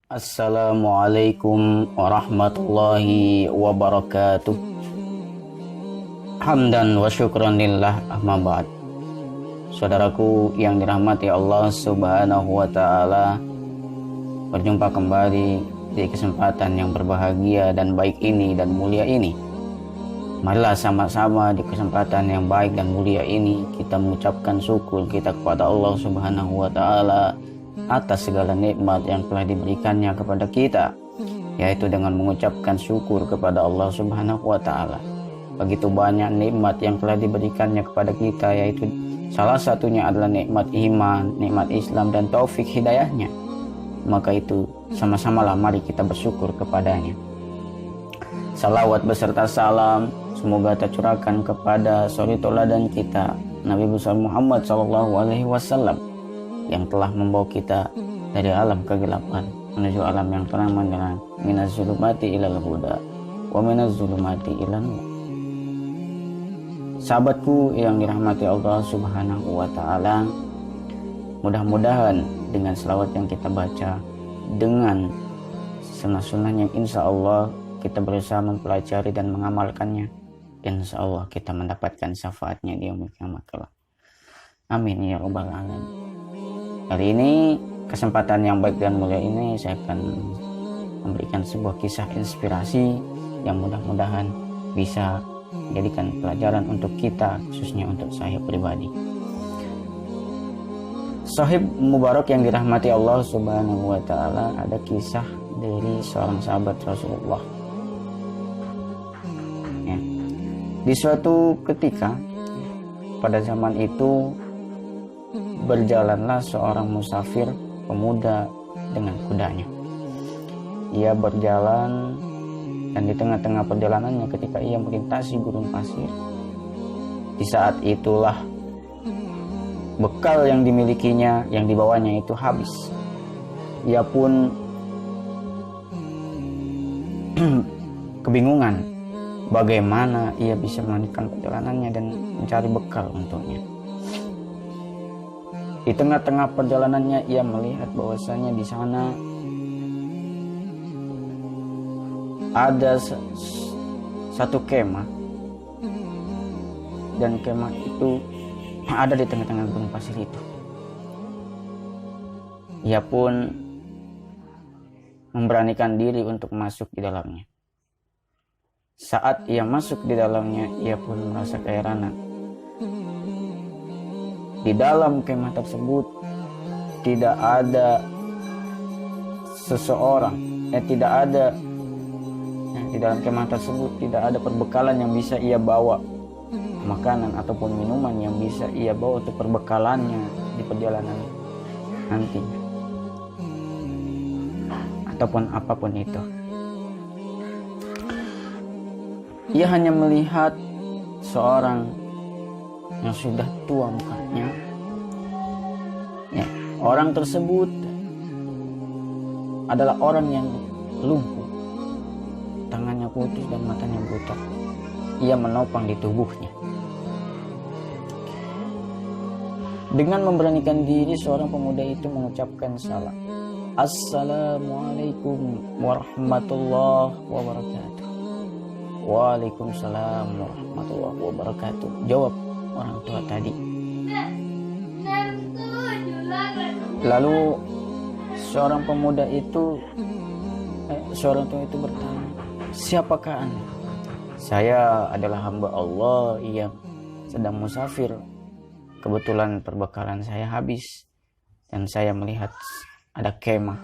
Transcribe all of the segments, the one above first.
Assalamualaikum warahmatullahi wabarakatuh. Hamdan wa syukran lillah, amma ba'd. Saudaraku yang dirahmati Allah Subhanahu wa taala, berjumpa kembali di kesempatan yang berbahagia dan baik ini dan mulia ini. Marilah sama-sama di kesempatan yang baik dan mulia ini kita mengucapkan syukur kita kepada Allah Subhanahu wa taala atas segala nikmat yang telah diberikannya kepada kita, yaitu dengan mengucapkan syukur kepada Allah Subhanahu wa taala. Begitu banyak nikmat yang telah diberikannya kepada kita, yaitu salah satunya adalah nikmat iman, nikmat Islam, dan taufik hidayahnya. Maka itu sama-samalah mari kita bersyukur kepadanya. Salawat beserta salam semoga tercurahkan kepada suri teladan kita Nabi besar Muhammad SAW, yang telah membawa kita dari alam kegelapan menuju alam yang terang benderang, minaz zulumati ilal huda wa minaz zulumati ilan nur. Sahabatku yang dirahmati Allah Subhanahu wa taala, mudah-mudahan dengan selawat yang kita baca, dengan sunnah-sunnah yang insya Allah kita berusaha mempelajari dan mengamalkannya, insya Allah kita mendapatkan syafaatnya di yaumil kiamat kelak. Amin ya rabbal alamin. Kali ini kesempatan yang baik dan mulia ini saya akan memberikan sebuah kisah inspirasi yang mudah-mudahan bisa menjadikan pelajaran untuk kita, khususnya untuk saya pribadi. Sahib Mubarak yang dirahmati Allah Subhanahu wa taala, ada kisah dari seorang sahabat Rasulullah. Ya. Di suatu ketika pada zaman itu berjalanlah seorang musafir pemuda dengan kudanya. Ia berjalan dan di tengah-tengah perjalanannya ketika ia melintasi gurun pasir, di saat itulah bekal yang dimilikinya, yang dibawanya itu habis. Ia pun kebingungan bagaimana ia bisa melanjutkan perjalanannya dan mencari bekal untuknya. Di tengah-tengah perjalanannya ia melihat bahwasanya di sana ada satu kemah, dan kemah itu ada di tengah-tengah gunung pasir itu. Ia pun memberanikan diri untuk masuk di dalamnya. Saat ia masuk di dalamnya, ia pun merasa keheranan. Di dalam kemah tersebut tidak ada seseorang, di dalam kemah tersebut tidak ada perbekalan yang bisa ia bawa, makanan ataupun minuman yang bisa ia bawa untuk perbekalannya di perjalanan nantinya, ataupun apapun itu. Ia hanya melihat seorang yang sudah tua mukanya. Ya, orang tersebut adalah orang yang lumpuh, tangannya putus dan matanya buta. Ia menopang di tubuhnya. Dengan memberanikan diri, seorang pemuda itu mengucapkan salam. Assalamualaikum warahmatullahi wabarakatuh. Waalaikumsalam warahmatullahi wabarakatuh, jawab orang tua tadi. Lalu seorang tua itu bertanya, siapakah Anda? Saya adalah hamba Allah yang sedang musafir. Kebetulan perbekalan saya habis dan saya melihat ada kemah.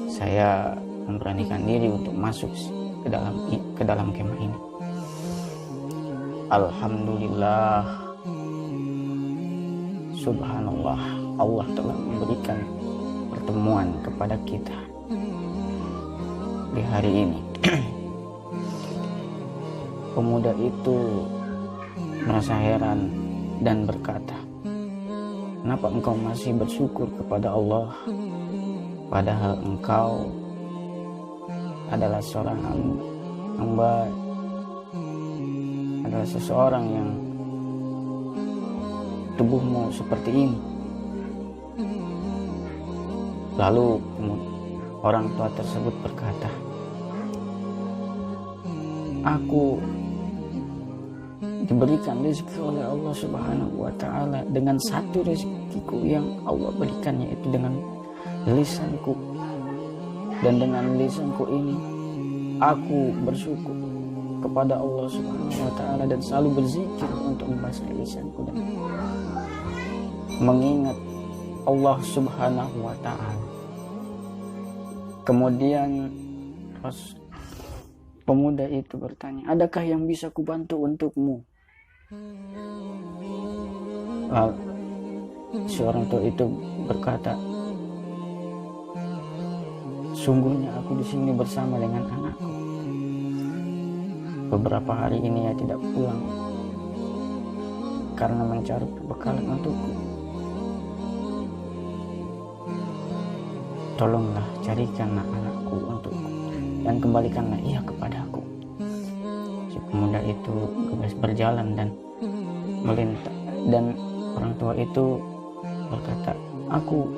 Saya memberanikan diri untuk masuk ke dalam kemah ini. Alhamdulillah, subhanallah, Allah telah memberikan pertemuan kepada kita di hari ini. Pemuda itu merasa heran dan berkata, kenapa engkau masih bersyukur kepada Allah, padahal engkau adalah seorang hamba, adalah seseorang yang tubuhmu seperti ini. Lalu orang tua tersebut berkata, aku diberikan rezeki oleh Allah Subhanahu wa Ta'ala dengan satu rezekiku yang Allah berikan, yaitu dengan lisanku. Dan dengan lisanku ini aku bersyukur kepada Allah Subhanahu wa Ta'ala dan selalu berzikir untuk membasahi lisanku dan mengingat Allah Subhanahu wa Ta'ala. Kemudian pemuda itu bertanya, adakah yang bisa kubantu untukmu? Seorang tua itu berkata, sungguhnya aku di sini bersama dengan anakku. Beberapa hari ini ia tidak pulang karena mencari perbekalan untukku. Tolonglah carikanlah anakku untukku dan kembalikanlah ia kepadaku. Si pemuda itu berjalan dan melintas, dan orang tua itu berkata, aku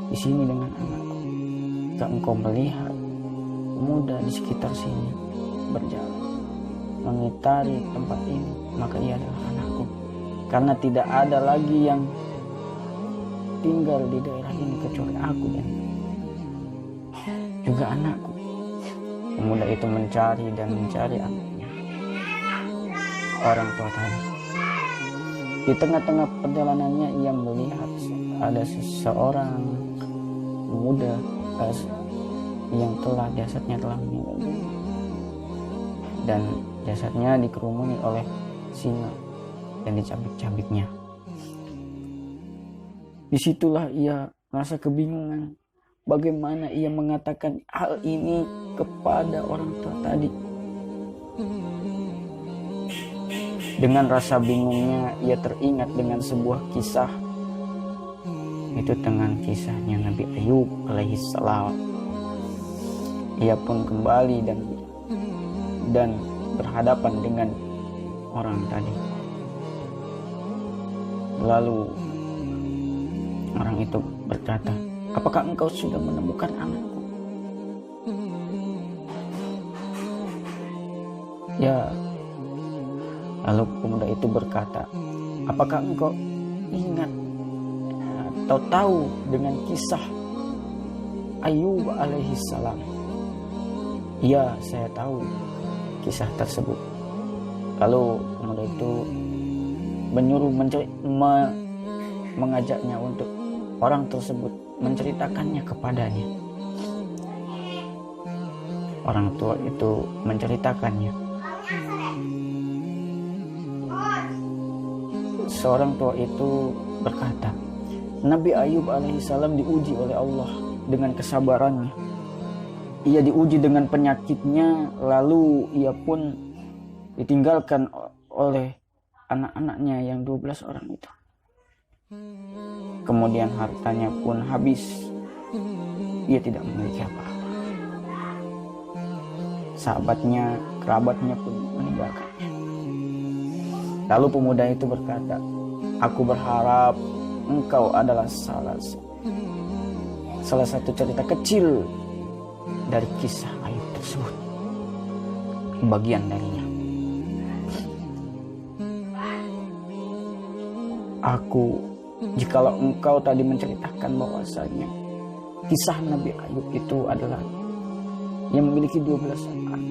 di sini dengan anakku. Jika engkau melihat pemuda di sekitar sini berjalan mengitari tempat ini, maka ia adalah anakku, karena tidak ada lagi yang tinggal di daerah ini kecuali aku dan juga anakku. Pemuda itu mencari dan mencari anaknya, orang tua tadi. Di tengah-tengah perjalanannya ia melihat ada seseorang pemuda yang jasadnya telah meninggal dan jasadnya dikerumuni oleh singa dan dicabik-cabiknya. Disitulah ia merasa kebingungan bagaimana ia mengatakan hal ini kepada orang tua tadi. Dengan rasa bingungnya ia teringat dengan sebuah kisah, itu dengan kisahnya Nabi Ayub alaihissalam. Ia pun kembali dan berhadapan dengan orang tadi. Lalu orang itu berkata, apakah engkau sudah menemukan anakku? Ya. Lalu pemuda itu berkata, apakah engkau ingat atau tahu dengan kisah Ayub alaihissalam? Ya, saya tahu kisah tersebut. Lalu pemuda itu menyuruh mengajaknya untuk orang tersebut menceritakannya kepadanya. Orang tua itu menceritakannya. Seorang tua itu berkata, Nabi Ayub alaihissalam diuji oleh Allah dengan kesabarannya. Ia diuji dengan penyakitnya, lalu ia pun ditinggalkan oleh anak-anaknya yang 12 orang itu. Kemudian hartanya pun habis. Ia tidak memiliki apa-apa. Sahabatnya, kerabatnya pun meninggalkannya. Lalu pemuda itu berkata, aku berharap engkau adalah salah satu cerita kecil dari kisah Ayub tersebut, bagian darinya. Jikalau engkau tadi menceritakan bahwasanya kisah Nabi Ayub itu adalah yang memiliki 12 anak,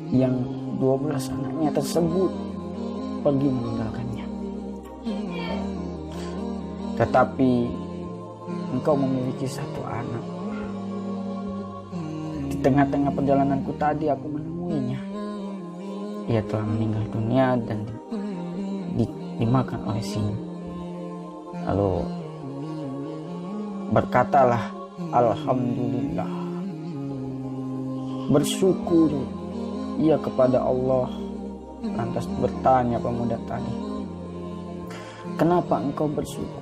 yang 12 anaknya tersebut pergi meninggalkannya, tetapi engkau memiliki satu anak. Di tengah-tengah perjalananku tadi aku menemuinya. Ia telah meninggal dunia dan dimakan oleh singa. Lalu berkatalah, alhamdulillah, bersyukur ia kepada Allah. Lantas bertanya pemuda tadi, kenapa engkau bersyukur?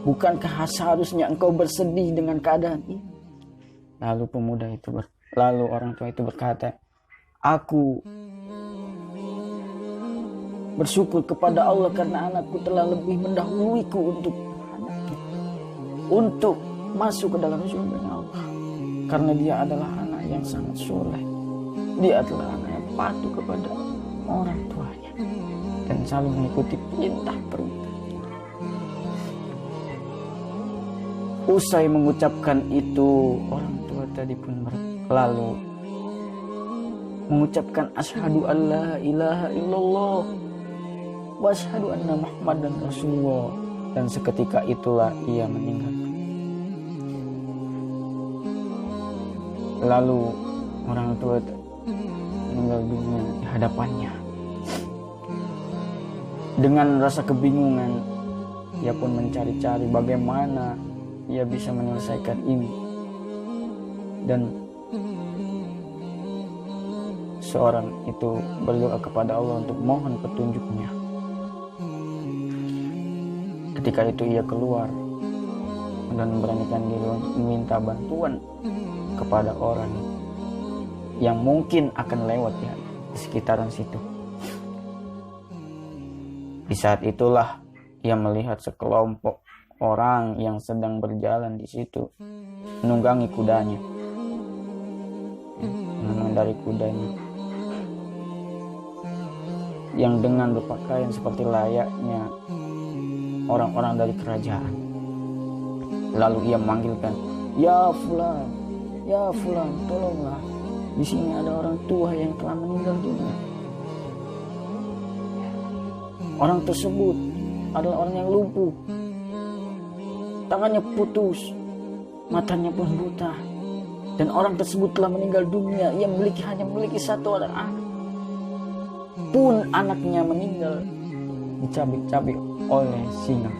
Bukankah seharusnya engkau bersedih dengan keadaan ini? Lalu orang tua itu berkata, aku bersyukur kepada Allah karena anakku telah lebih mendahuluiku untuk masuk ke dalam surga Allah, karena dia adalah anak yang sangat soleh. Dia adalah anak yang patuh kepada orang tuanya dan selalu mengikuti perintah-perintah. Usai mengucapkan itu, orang tua tadi pun lalu mengucapkan asyhadu an la ilaha illallah wa asyhadu anna muhammadan rasulullah, dan seketika itulah ia meninggal. Lalu orang tua meninggal dunia di hadapannya. Dengan rasa kebingungan, ia pun mencari-cari bagaimana ia bisa menyelesaikan ini. Dan seorang itu berdoa kepada Allah untuk mohon petunjuknya. Ketika itu ia keluar dan memberanikan diri untuk meminta bantuan kepada orang yang mungkin akan lewat di sekitaran situ. Di saat itulah ia melihat sekelompok orang yang sedang berjalan di situ, menunggangi kudanya, mengendarai kudanya, yang dengan berpakaian seperti layaknya orang-orang dari kerajaan. Lalu ia memanggilkan, ya fulan, tolonglah. Di sini ada orang tua yang telah meninggal dunia. Orang tersebut adalah orang yang lumpuh, tangannya putus, matanya pun buta, dan orang tersebut telah meninggal dunia. Ia hanya memiliki satu orang anak, pun anaknya meninggal dicabik-cabik oleh singa.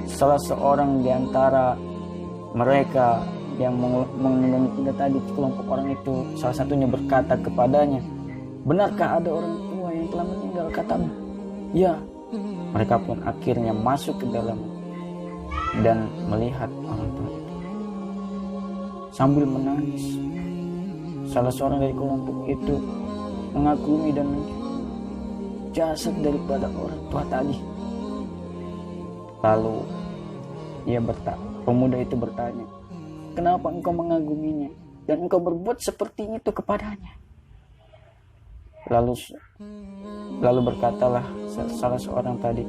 Salah seorang di antara mereka yang menunggangi kuda tadi, kelompok orang itu, salah satunya berkata kepadanya, benarkah ada orang tua yang telah meninggal? Katamu, ya. Mereka pun akhirnya masuk ke dalam dan melihat orang tua itu sambil menangis. Salah seorang dari kelompok itu mengagumi dan jasad daripada orang tua tadi. Lalu pemuda itu bertanya, kenapa engkau mengaguminya dan engkau berbuat seperti itu kepadanya? Lalu berkatalah salah seorang tadi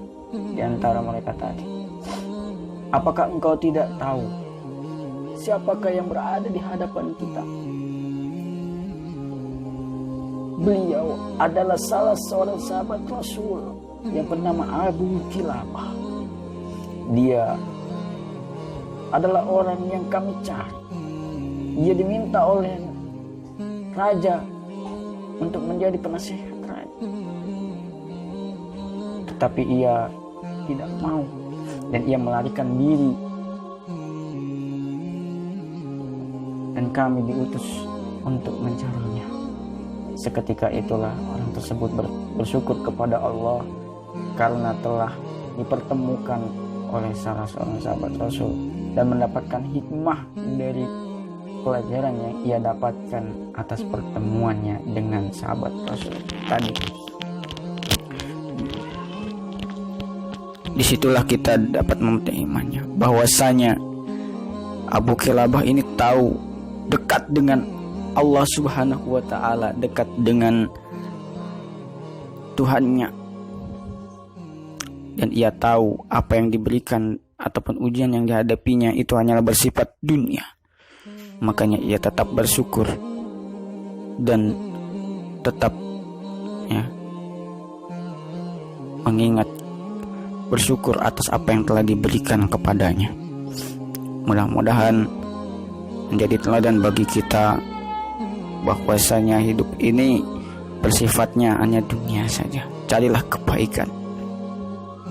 di antara mereka tadi, apakah engkau tidak tahu siapakah yang berada di hadapan kita? Beliau adalah salah seorang sahabat Rasul yang bernama Abu Kilabah. Dia adalah orang yang kami cari. Dia diminta oleh raja untuk menjadi penasihat raja, tetapi ia tidak mau dan ia melarikan diri, dan kami diutus untuk mencarinya. Seketika itulah orang tersebut bersyukur kepada Allah karena telah dipertemukan oleh salah seorang sahabat Rasul dan mendapatkan hikmah dari pelajaran yang ia dapatkan atas pertemuannya dengan sahabat Rasul tadi. Disitulah kita dapat memetik imannya, bahwasanya Abu Kilabah ini tahu dekat dengan Allah Subhanahu wa Ta'ala, dekat dengan Tuhannya, dan ia tahu apa yang diberikan ataupun ujian yang dihadapinya itu hanyalah bersifat dunia. Makanya ia tetap bersyukur dan tetap mengingat bersyukur atas apa yang telah diberikan kepadanya. Mudah-mudahan menjadi teladan bagi kita bahwasanya hidup ini bersifatnya hanya dunia saja. Carilah kebaikan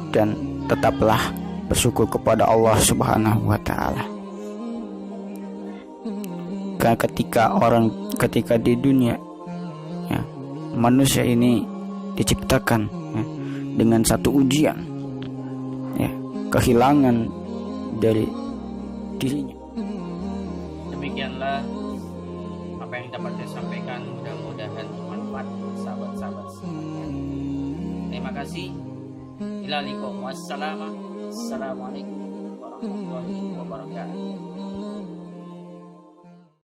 dan tetaplah bersyukur kepada Allah Subhanahu wa Ta'ala. Karena ketika di dunia manusia ini diciptakan dengan satu ujian, kehilangan dari dirinya. Demikianlah apa yang dapat saya sampaikan, mudah-mudahan bermanfaat untuk sahabat-sahabat semuanya. Terima kasih. Assalamualaikum